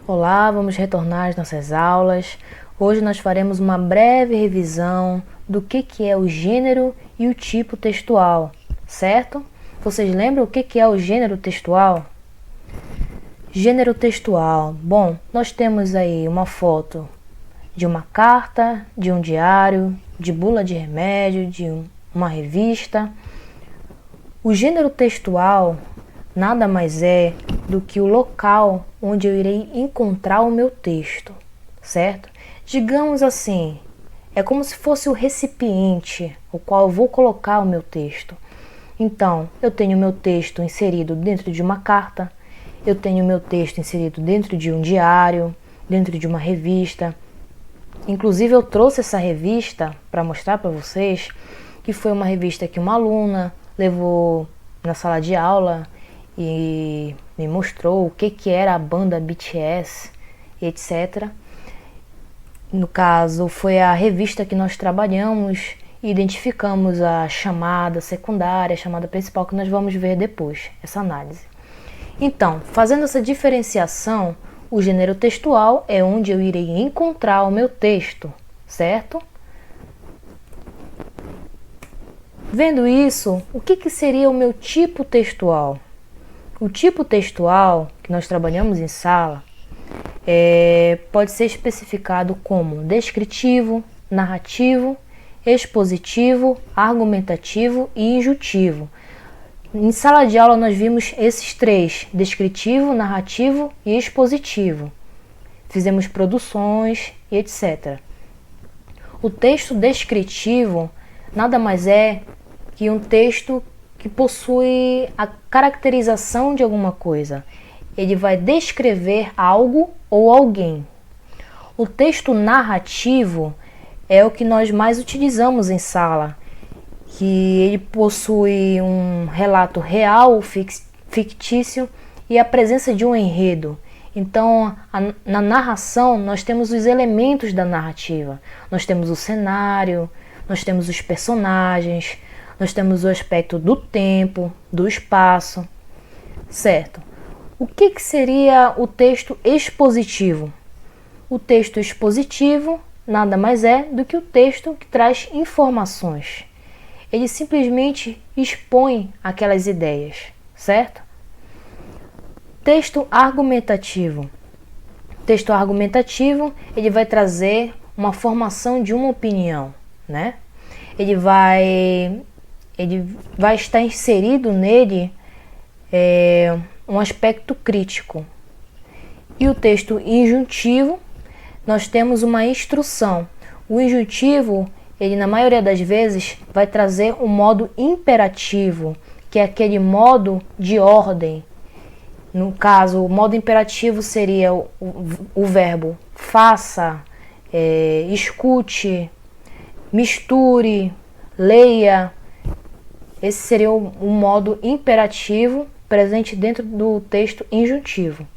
Olá, vamos retornar às nossas aulas. Hoje nós faremos uma breve revisão do que é o gênero e o tipo textual, certo? Vocês lembram o que é o gênero textual? Gênero textual. Bom, nós temos aí uma foto de uma carta, de um diário, de bula de remédio, de uma revista. O gênero textual nada mais é do que o local onde eu irei encontrar o meu texto, certo? Digamos assim, é como se fosse o recipiente o qual eu vou colocar o meu texto. Então, eu tenho o meu texto inserido dentro de uma carta, eu tenho o meu texto inserido dentro de um diário, dentro de uma revista. Inclusive, eu trouxe essa revista para mostrar para vocês, que foi uma revista que uma aluna levou na sala de aula e me mostrou o que era a banda BTS, etc. No caso, foi a revista que nós trabalhamos e identificamos a chamada secundária, a chamada principal, que nós vamos ver depois, essa análise. Então, fazendo essa diferenciação, o gênero textual é onde eu irei encontrar o meu texto, certo? Vendo isso, o que seria o meu tipo textual? O tipo textual que nós trabalhamos em sala pode ser especificado como descritivo, narrativo, expositivo, argumentativo e injuntivo. Em sala de aula nós vimos esses três: descritivo, narrativo e expositivo. Fizemos produções e etc. O texto descritivo nada mais é que um texto que possui a caracterização de alguma coisa. Ele vai descrever algo ou alguém. O texto narrativo é o que nós mais utilizamos em sala, que ele possui um relato real ou fictício e a presença de um enredo. Então, na narração, nós temos os elementos da narrativa. Nós temos o cenário, nós temos os personagens, nós temos o aspecto do tempo, do espaço, certo? O que seria o texto expositivo? O texto expositivo nada mais é do que o texto que traz informações. Ele simplesmente expõe aquelas ideias, certo? Texto argumentativo. Texto argumentativo, ele vai trazer uma formação de uma opinião, né? Ele vai estar inserido nele um aspecto crítico. E o texto injuntivo, nós temos uma instrução. O injuntivo, ele na maioria das vezes vai trazer um modo imperativo, que é aquele modo de ordem. No caso, o modo imperativo seria o verbo faça, escute, misture, leia. Esse seria o modo imperativo presente dentro do texto injuntivo.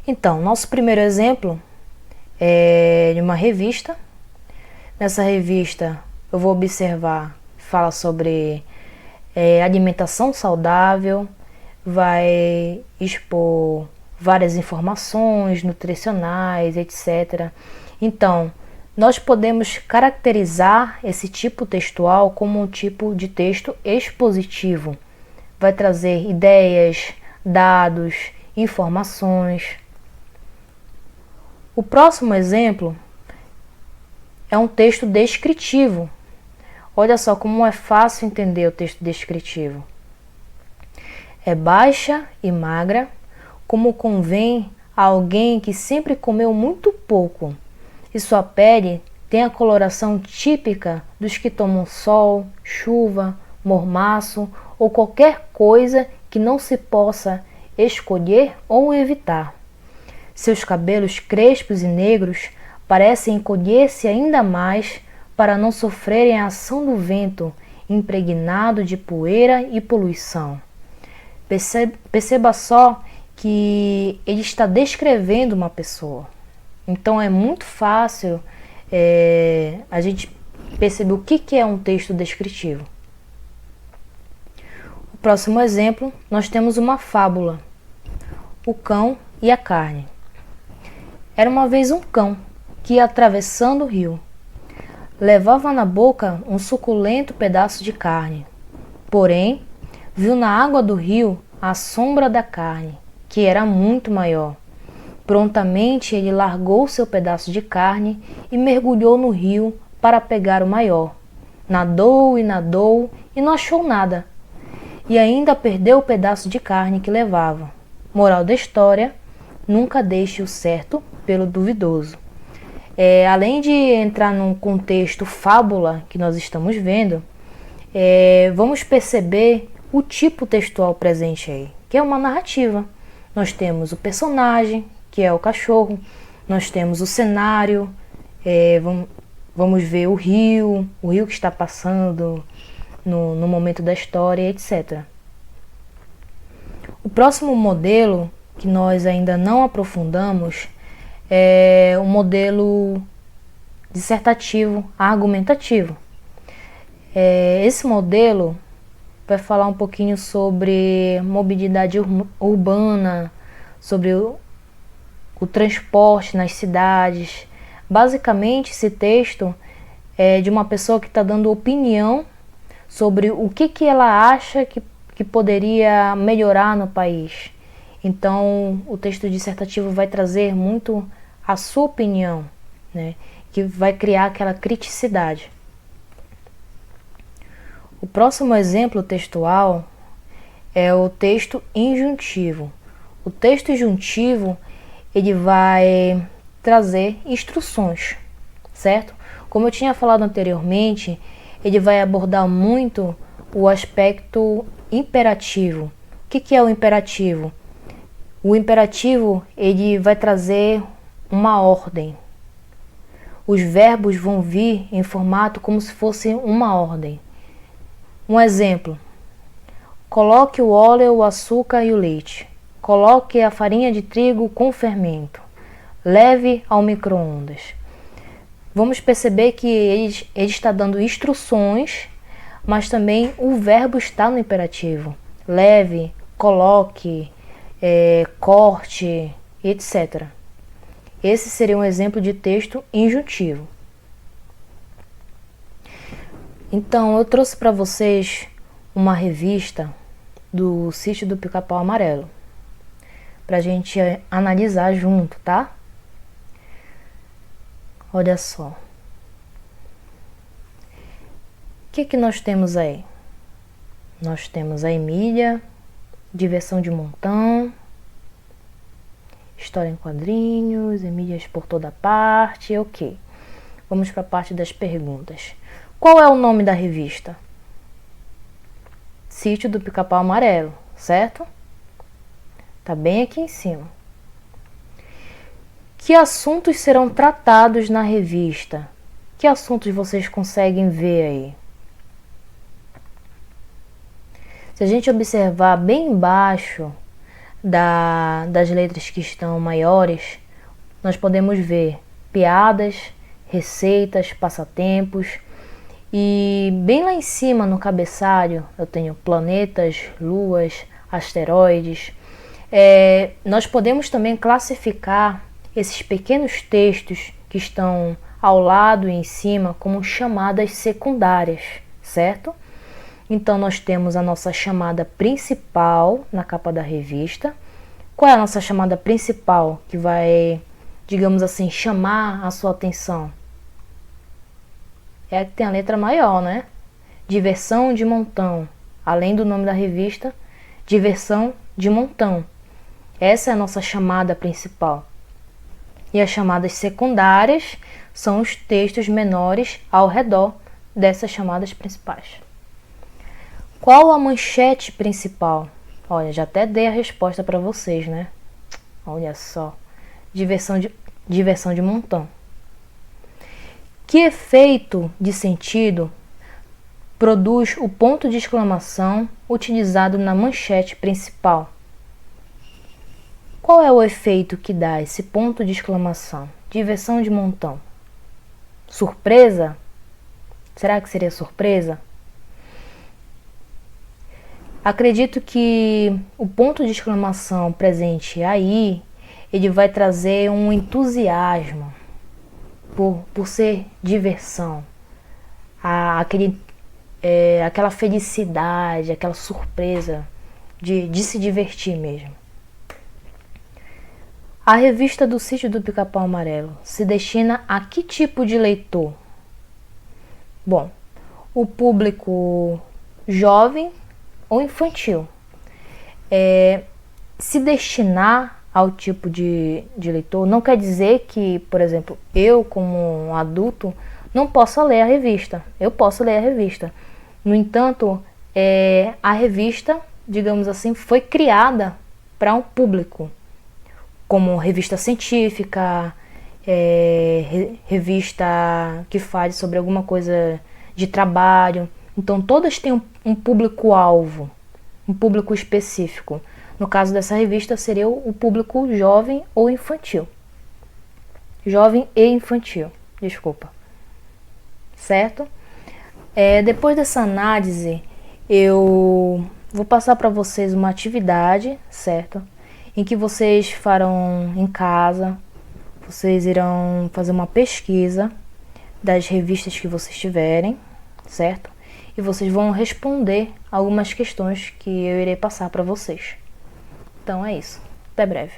Então, nosso primeiro exemplo é de uma revista. Nessa revista eu vou observar, fala sobre alimentação saudável, vai expor várias informações nutricionais, etc. Então, nós podemos caracterizar esse tipo textual como um tipo de texto expositivo. Vai trazer ideias, dados, informações. O próximo exemplo é um texto descritivo. Olha só como é fácil entender o texto descritivo. É baixa e magra, como convém a alguém que sempre comeu muito pouco, e sua pele tem a coloração típica dos que tomam sol, chuva, mormaço ou qualquer coisa que não se possa escolher ou evitar. Seus cabelos crespos e negros parecem encolher-se ainda mais para não sofrerem a ação do vento impregnado de poeira e poluição. Perceba só que ele está descrevendo uma pessoa. Então é muito fácil a gente perceber o que é um texto descritivo. O próximo exemplo, nós temos uma fábula. O cão e a carne. Era uma vez um cão que ia atravessando o rio. Levava na boca um suculento pedaço de carne. Porém, viu na água do rio a sombra da carne, que era muito maior. Prontamente ele largou seu pedaço de carne e mergulhou no rio para pegar o maior. Nadou e nadou e não achou nada. E ainda perdeu o pedaço de carne que levava. Moral da história: nunca deixe o certo pelo duvidoso. Além de entrar num contexto fábula que nós estamos vendo, vamos perceber o tipo textual presente aí, que é uma narrativa. Nós temos o personagem, que é o cachorro, nós temos o cenário, vamos ver o rio que está passando no momento da história, etc. O próximo modelo, que nós ainda não aprofundamos, é o modelo dissertativo argumentativo. Esse modelo vai falar um pouquinho sobre mobilidade urbana, sobre o transporte nas cidades. Basicamente, esse texto é de uma pessoa que está dando opinião sobre o que ela acha que poderia melhorar no país. Então, o texto dissertativo vai trazer muito a sua opinião, né? Que vai criar aquela criticidade. O próximo exemplo textual é o texto injuntivo. O texto injuntivo, ele vai trazer instruções, certo? Como eu tinha falado anteriormente, ele vai abordar muito o aspecto imperativo. O que é o imperativo? O imperativo, ele vai trazer uma ordem. Os verbos vão vir em formato como se fosse uma ordem. Um exemplo: coloque o óleo, o açúcar e o leite. Coloque a farinha de trigo com fermento. Leve ao micro-ondas. Vamos perceber que ele está dando instruções, mas também o verbo está no imperativo. Leve, coloque, corte, etc. Esse seria um exemplo de texto injuntivo. Então, eu trouxe para vocês uma revista do Sítio do Pica-Pau Amarelo, para a gente analisar junto, tá? Olha só. O que nós temos aí? Nós temos a Emília, Diversão de Montão, História em quadrinhos, Emílias por toda parte, ok. Vamos para a parte das perguntas. Qual é o nome da revista? Sítio do Pica-Pau Amarelo, certo? Tá bem aqui em cima. Que assuntos serão tratados na revista? Que assuntos vocês conseguem ver aí? Se a gente observar bem embaixo das letras que estão maiores, nós podemos ver piadas, receitas, passatempos. E bem lá em cima no cabeçalho eu tenho planetas, luas, asteroides. Nós podemos também classificar esses pequenos textos que estão ao lado e em cima como chamadas secundárias, certo? Então nós temos a nossa chamada principal na capa da revista. Qual é a nossa chamada principal que vai, digamos assim, chamar a sua atenção? É a que tem a letra maior, né? Diversão de Montão. Além do nome da revista, Diversão de Montão. Essa é a nossa chamada principal. E as chamadas secundárias são os textos menores ao redor dessas chamadas principais. Qual a manchete principal? Olha, já até dei a resposta para vocês, né? Olha só. Diversão de Montão. Que efeito de sentido produz o ponto de exclamação utilizado na manchete principal? Qual é o efeito que dá esse ponto de exclamação? Diversão de Montão. Surpresa? Será que seria surpresa? Acredito que o ponto de exclamação presente aí ele vai trazer um entusiasmo por ser diversão, aquela felicidade, aquela surpresa de se divertir mesmo. A revista do Sítio do Pica-Pau Amarelo se destina a que tipo de leitor? Bom, o público jovem ou infantil. Se destinar ao tipo de leitor não quer dizer que, por exemplo, eu como um adulto não possa ler a revista. Eu posso ler a revista. No entanto, a revista, digamos assim, foi criada para um público, como revista científica, revista que fale sobre alguma coisa de trabalho. Então todas têm um público-alvo, um público específico. No caso dessa revista seria o público jovem ou infantil. Jovem e infantil, desculpa. Certo? Depois dessa análise, eu vou passar para vocês uma atividade, certo? Em que vocês farão em casa, vocês irão fazer uma pesquisa das revistas que vocês tiverem, certo? E vocês vão responder algumas questões que eu irei passar para vocês. Então é isso. Até breve.